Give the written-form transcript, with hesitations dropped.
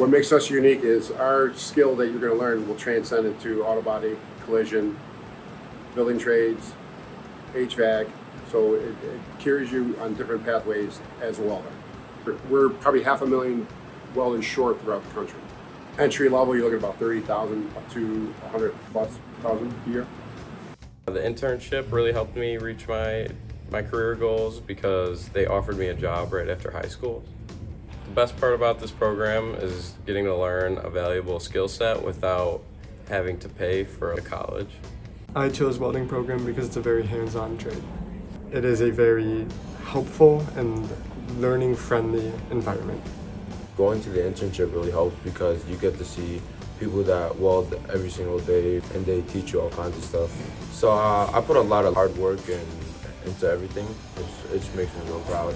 What makes us unique is our skill that you're going to learn will transcend into auto body, collision, building trades, HVAC. So it carries you on different pathways as a welder. We're probably 500,000 welders short throughout the country. Entry level, you're looking at about 30,000 up to 100 plus thousand a year. The internship really helped me reach my career goals because they offered me a job right after high school. The best part about this program is getting to learn a valuable skill set without having to pay for a college. I chose welding program because it's a very hands-on trade. It is a very helpful and learning-friendly environment. Going to the internship really helps because you get to see people that weld every single day and they teach you all kinds of stuff. So I put a lot of hard work into everything, which makes me real proud.